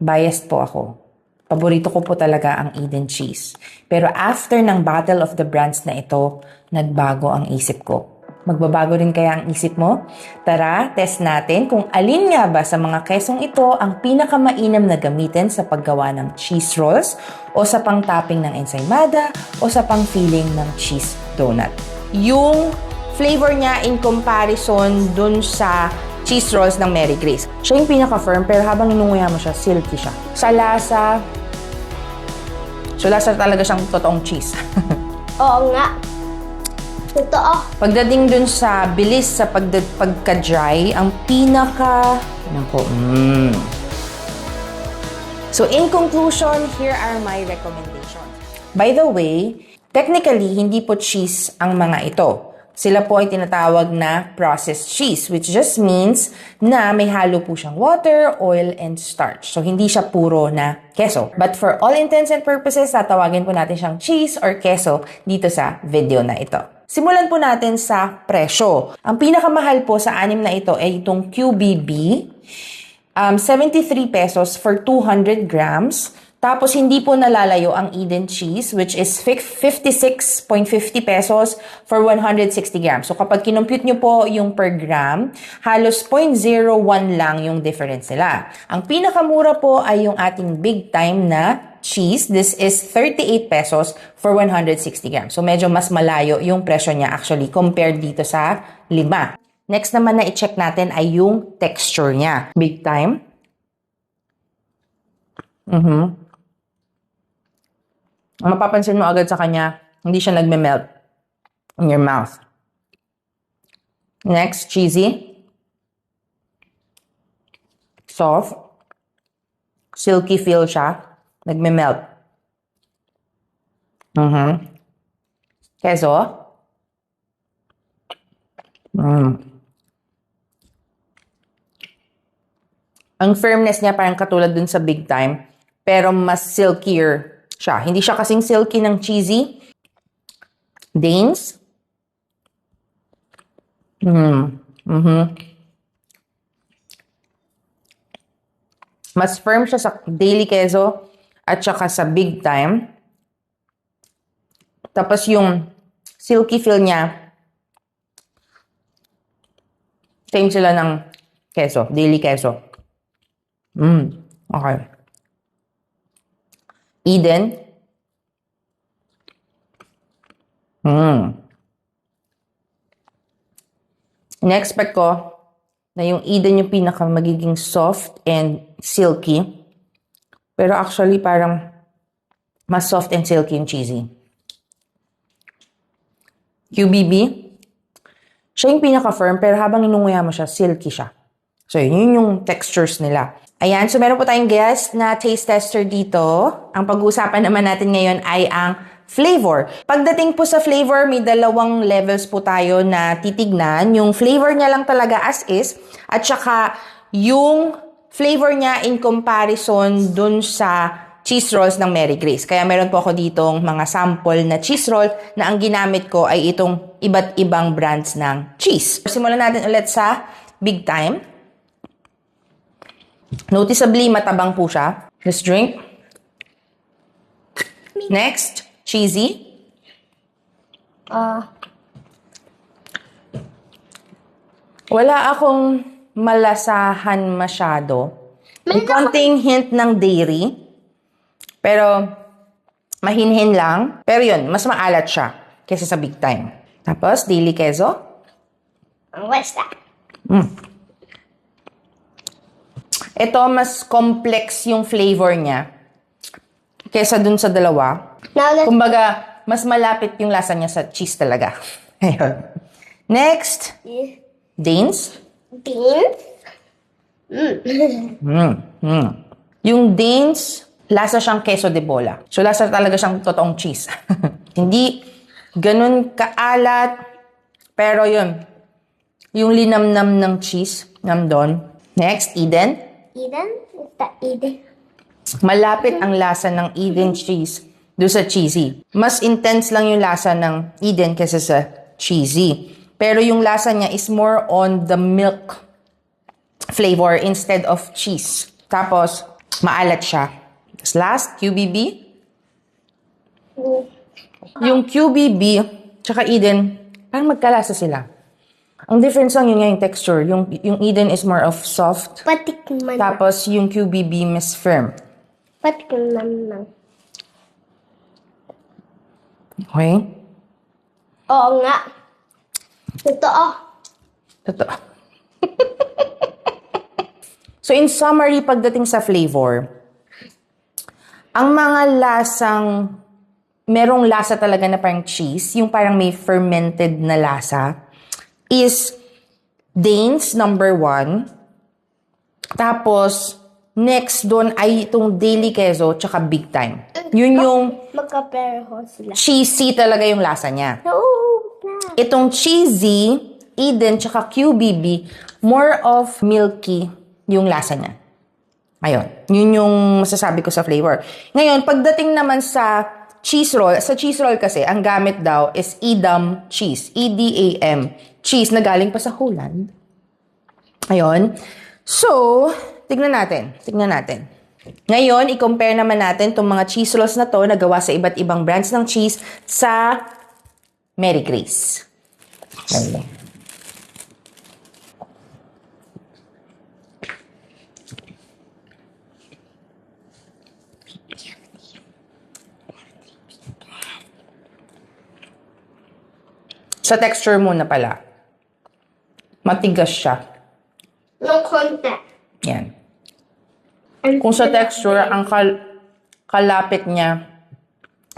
biased po ako. Paborito ko po talaga ang Eden cheese. Pero after ng Battle of the Brands na ito, nagbago ang isip ko. Magbabago rin kaya ang isip mo? Tara, test natin kung alin nga ba sa mga kesong ito ang pinakamainam na gamitin sa paggawa ng cheese rolls o sa pang-topping ng ensaymada o sa pang-filling ng cheese donut. Yung flavor niya in comparison dun sa cheese rolls ng Mary Grace. Siya yung pinaka-firm pero habang inunguya mo siya, silky siya. Sa lasa, talaga siyang totoong cheese. Oo nga. Totoo. Pagdating dun sa bilis sa pagka-dry, ang pinaka... So in conclusion, here are my recommendations. By the way, technically, hindi po cheese ang mga ito. Sila po ay tinatawag na processed cheese, which just means na may halo po siyang water, oil, and starch. So, hindi siya puro na keso. But for all intents and purposes, tatawagin po natin siyang cheese or keso dito sa video na ito. Simulan po natin sa presyo. Ang pinakamahal po sa anim na ito ay itong QBB. 73 pesos for 200 grams. Tapos, hindi po nalalayo ang Eden cheese, which is 56.50 pesos for 160 grams. So, kapag kinompute nyo po yung per gram, halos 0.01 lang yung difference nila. Ang pinakamura po ay yung ating big time na cheese. This is 38 pesos for 160 grams. So, medyo mas malayo yung presyo niya actually compared dito sa 5. Next naman na i-check natin ay yung texture niya. Big time. Mapapansin mo agad sa kanya, hindi siya nagme-melt in your mouth. Next, cheesy. Soft. Silky feel siya. Nagme-melt. Keso. Ang firmness niya parang katulad dun sa big time, pero mas silkier siya. Hindi siya kasing silky ng cheesy. Danes. Mas firm siya sa daily queso at saka sa big time. Tapos yung silky feel niya, same sila ng queso, daily queso. Okay. Eden. In-expect ko na yung Eden yung pinaka magiging soft and silky. Pero actually parang mas soft and silky yung cheesy. QBB. Siya yung pinaka-firm pero habang inunguya mo siya, silky siya. So yun yung textures nila. Ayan, so meron po tayong guest na taste tester dito. Ang pag-uusapan naman natin ngayon ay ang flavor. Pagdating po sa flavor, may dalawang levels po tayo na titignan. Yung flavor niya lang talaga as is, at saka yung flavor niya in comparison dun sa cheese rolls ng Mary Grace. Kaya meron po ako ditong mga sample na cheese roll na ang ginamit ko ay itong iba't ibang brands ng cheese. Simulan natin ulit sa Big Time. Noticeably, matabang po siya. Let's drink. Next, cheesy. Wala akong malasahan masyado. May konting hint ng dairy. Pero, mahinhin lang. Pero yun, mas maalat siya kaysa sa Big Time. Tapos, daily queso. What's that? Ito, mas complex yung flavor niya kaysa dun sa dalawa. Kumbaga, mas malapit yung lasa niya sa cheese talaga. Ayun. Next, Danes. Beans? Yung Danes, lasa siyang queso de bola. So, lasa talaga siyang totoong cheese. Hindi ganun kaalat, pero yun, yung linamnam ng cheese, nandun. Next, Eden. Eden? Is that Eden? Malapit ang lasa ng Eden cheese doon sa cheesy. Mas intense lang yung lasa ng Eden kaysa sa cheesy. Pero yung lasa niya is more on the milk flavor instead of cheese. Tapos, Maalat siya. Tapos last, QBB. Mm. Yung QBB, tsaka Eden, parang magkalasa sila. Ang difference lang yun nga yung texture. Yung Eden is more of soft. Patikman. Tapos yung QBB mas firm. Patikman lang. Okay? Oo nga. Totoo. Totoo. So in summary, pagdating sa flavor, ang mga lasang, merong lasa talaga na parang cheese, yung parang may fermented na lasa, is Danes, number 1. Tapos, next doon ay itong Daily Queso, tsaka Big Time. Yun yung Magkapareho sila. cheesy talaga yung lasa niya. Oo. Itong cheesy, Eden, tsaka QBB, more of milky yung lasa niya. Ayun. Yun yung masasabi ko sa flavor. Ngayon, pagdating naman sa cheese roll kasi, ang gamit daw is Edam cheese. EDAM. Cheese na galing pa sa Holland. Ayun. So, tignan natin. Ngayon, i-compare naman natin itong mga cheese rolls na to na gawa sa iba't ibang brands ng cheese sa Mary Grace. Ayun. Sa texture muna pala. Matigas siya. Yung konti. Yan. Kung sa texture, ang kalapit niya,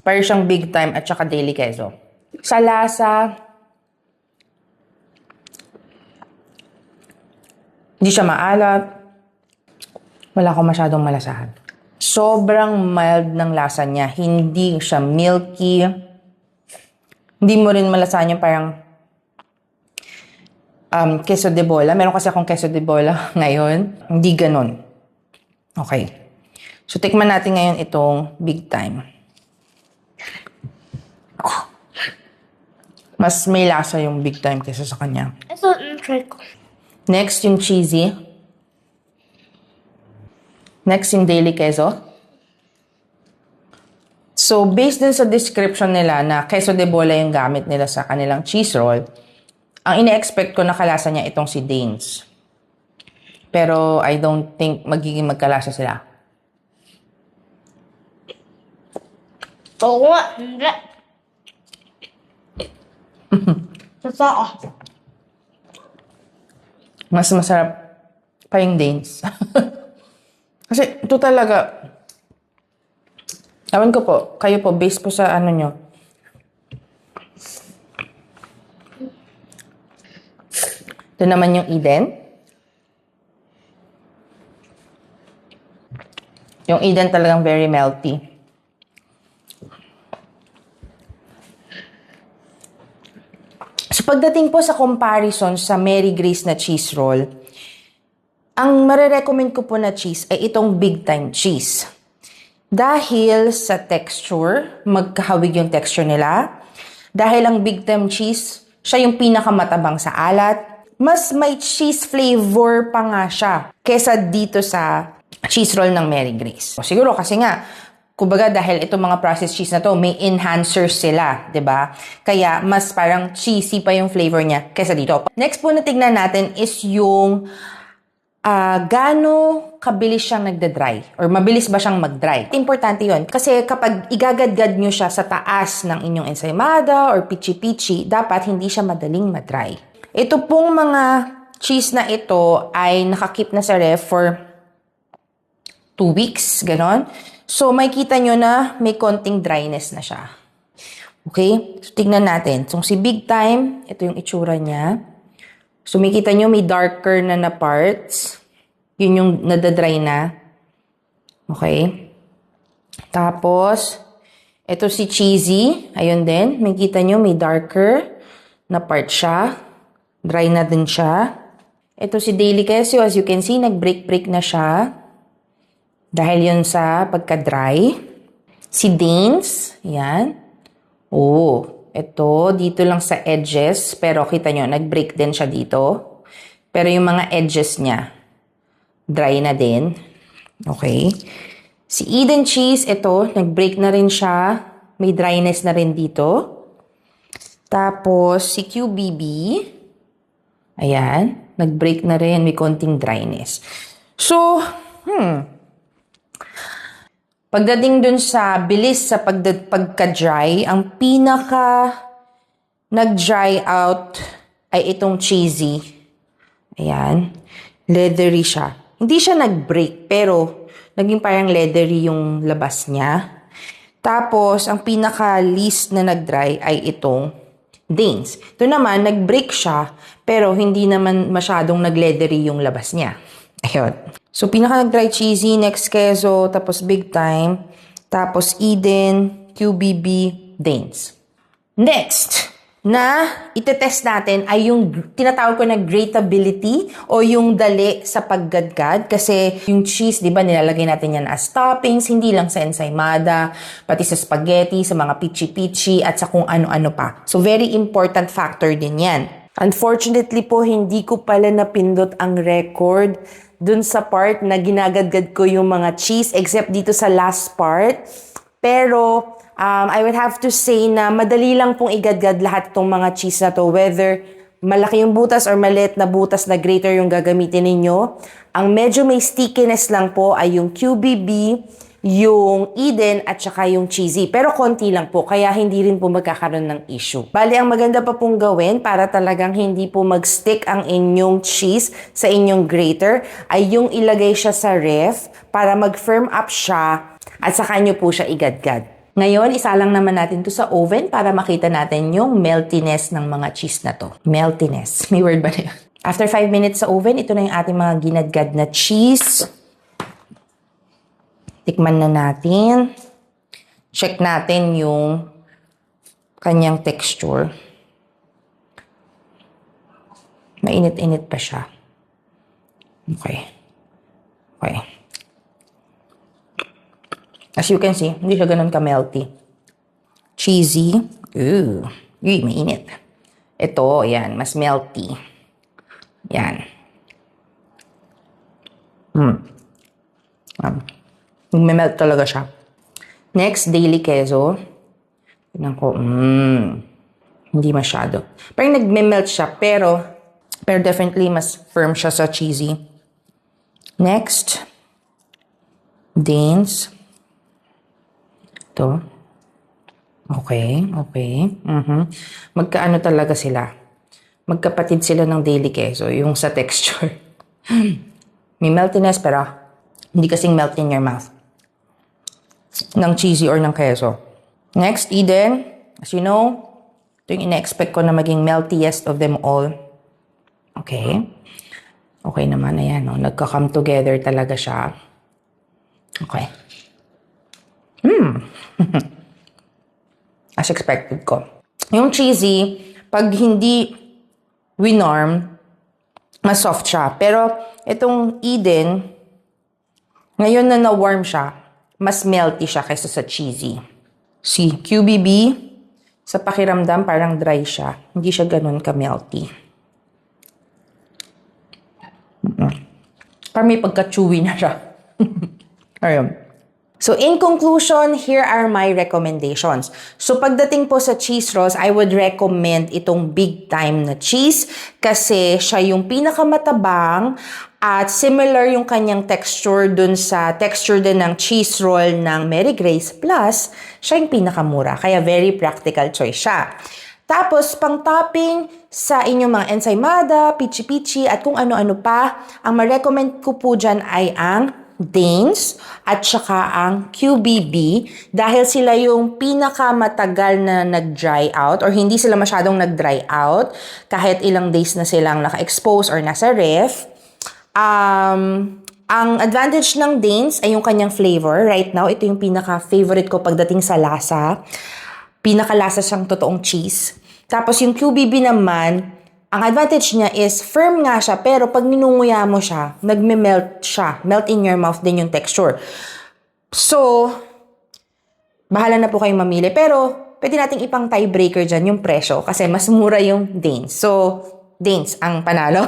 parang siyang Big Time at saka Daily Queso. Sa lasa, hindi siya maalat. Wala akong masyadong malasahan. Sobrang mild ng lasa niya. Hindi siya milky. Hindi mo rin malasahan yung parang queso de bola. Meron kasi akong queso de bola ngayon. Hindi ganun. Okay. So, tikman natin ngayon itong Big Time. Mas may lasa yung Big Time kaysa sa kanya. Ito, try ko. Next, yung cheesy. Next, yung Daily Queso. So, based din sa description nila na queso de bola yung gamit nila sa kanilang cheese roll, ang ine-expect ko na kalasa niya itong si Danes. Pero I don't think magiging magkalasa sila. Oo nga, hindi. Totoo. Mas masarap pa yung Danes. Kasi ito talaga, ewan ko po, kayo po, based po sa ano nyo. Ito naman yung Eden. Yung Eden talagang very melty. So pagdating po sa comparison sa Mary Grace na cheese roll, ang marirecommend ko po na cheese ay itong Big Time cheese. Dahil sa texture, magkahawig yung texture nila. Dahil ang Big Time cheese, siya yung pinakamatabang sa alat. Mas may cheese flavor pa nga siya kesa dito sa cheese roll ng Mary Grace. Siguro kasi nga, kumbaga dahil itong mga processed cheese na to, may enhancers sila, 'di ba? Kaya mas parang cheesy pa yung flavor niya kesa dito. Next po na tignan natin is yung gaano kabilis siyang nagda-dry or mabilis ba siyang mag-dry. Importante yon kasi kapag igagadgad nyo siya sa taas ng inyong ensaymada or pichi-pichi, dapat hindi siya madaling ma-dry. Ito pong mga cheese na ito ay nakakip na sa ref for 2 weeks, ganon. So, makikita nyo na may konting dryness na siya. Okay? So, tignan natin. So, si Big Time, ito yung itsura niya. So, makikita nyo may darker na parts. Yun yung nadadry na. Okay? Tapos, ito si Cheesy. Ayun din. Makikita nyo may darker na part siya. Dry na din siya. Ito si Daily Queso. As you can see, nag-break-break na siya. Dahil yun sa pagka-dry. Si Danes, yan. Oh, ito, dito lang sa edges. Pero kita nyo, nag-break din siya dito. Pero yung mga edges niya, dry na din. Okay. Si Eden Cheese, ito, nag-break na rin siya. May dryness na rin dito. Tapos, si QBB, ayan, nag-break na rin. May konting dryness. So, pagdating dun sa bilis sa pagka-dry, ang pinaka nag-dry out ay itong cheesy. Ayan. Leathery siya. Hindi siya nag-break, pero naging parang leathery yung labas niya. Tapos, ang pinaka-least na nag-dry ay itong Danes. Ito naman, nag-break siya, pero hindi naman masyadong nag-leathery yung labas niya. Ayun. So, pinaka nag-dry cheesy, next queso, tapos big time, tapos Eden, QBB, Danes. Next na itetest natin ay yung tinatawag ko na grateability o yung dali sa paggadgad. Kasi yung cheese, di ba, nilalagay natin yan as toppings, hindi lang sa ensaymada, pati sa spaghetti, sa mga pichi-pichi, at sa kung ano-ano pa. So, very important factor din yan. Unfortunately po, hindi ko pala napindot ang record dun sa part na ginagadgad ko yung mga cheese, except dito sa last part. Pero, I would have to say na madali lang pong igadgad lahat itong mga cheese na to, whether malaki yung butas or maliit na butas na grater yung gagamitin ninyo. Ang medyo may stickiness lang po ay yung QBB, yung Eden, at saka yung cheesy. Pero konti lang po, kaya hindi rin po magkakaroon ng issue. Bali, ang maganda pa pong gawin para talagang hindi po mag-stick ang inyong cheese sa inyong grater ay yung ilagay siya sa ref para mag-firm up siya at saka nyo po siya igadgad. Ngayon, isalang naman natin to sa oven para makita natin yung meltiness ng mga cheese na to. Meltiness. May word ba na yun? After 5 minutes sa oven, ito na yung ating mga ginadgad na cheese. Tikman na natin. Check natin yung kanyang texture. Mainit-init pa siya. Okay. Okay. As you can see, hindi siya ganun ka-melty. Cheesy. Ooh. Uy, mainit. Ito, yan. Mas melty. Yan. Nagme-melt talaga siya. Next, daily queso. Tignan ko. Hindi masyado. Parang nagme-melt siya, pero definitely mas firm siya sa cheesy. Next, Danes. Ito. Okay. Magkaano talaga sila? Magkapatid sila ng daily queso, yung sa texture. May meltiness, pero hindi kasing melt in your mouth ng cheesy or ng queso. Next, Eden. As you know, ito yung ina-expect ko na maging meltiest of them all. Okay. Okay naman, ayan. No? Nagka-come together talaga siya. Okay. As expected ko. Yung cheesy, pag hindi winorm, mas soft siya. Pero itong Eden, ngayon na na-warm siya, mas melty siya kaysa sa cheesy. Si QBB, sa pakiramdam parang dry siya. Hindi siya ganun ka-melty. Parang may pagka-chewy na siya. Ayun. So, in conclusion, here are my recommendations. So, pagdating po sa cheese rolls, I would recommend itong big time na cheese kasi siya yung pinakamatabang at similar yung kanyang texture dun sa texture din ng cheese roll ng Mary Grace. Plus, siya yung pinakamura. Kaya very practical choice siya. Tapos, pang topping sa inyong mga ensaymada, pichi-pichi, at kung ano-ano pa, ang ma-recommend ko po dyan ay ang Danes at saka ang QBB dahil sila yung pinakamatagal na nag-dry out or hindi sila masyadong nag-dry out kahit ilang days na silang naka-expose or nasa ref. Ang advantage ng Danes ay yung kanyang flavor. Right now, ito yung pinaka-favorite ko pagdating sa lasa. Pinaka-lasa siyang totoong cheese. Tapos yung QBB naman, ang advantage niya is firm nga siya, pero pag ninunguya mo siya, nagme-melt siya. Melt in your mouth din yung texture. So, bahala na po kayong mamili. Pero, pwede nating ipang tiebreaker dyan yung presyo kasi mas mura yung Danes. So, Danes ang panalo.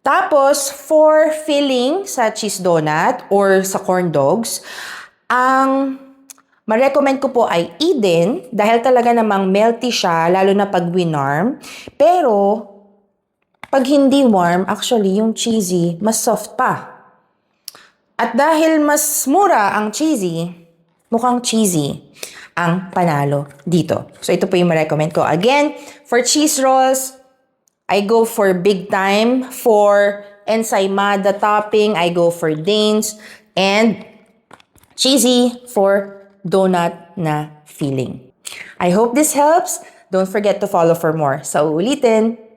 Tapos, for filling sa cheese donut or sa corn dogs, ang ma-recommend ko po ay Eden dahil talaga namang melty siya, lalo na pag winarm. Pero, pag hindi warm, actually, yung cheesy, mas soft pa. At dahil mas mura ang cheesy, mukhang cheesy ang panalo dito. So, ito po yung ma-recommend ko. Again, for cheese rolls, I go for big time. For ensaymada topping, I go for Danes. And cheesy for donut na filling. I hope this helps. Don't forget to follow for more. So, ulitin.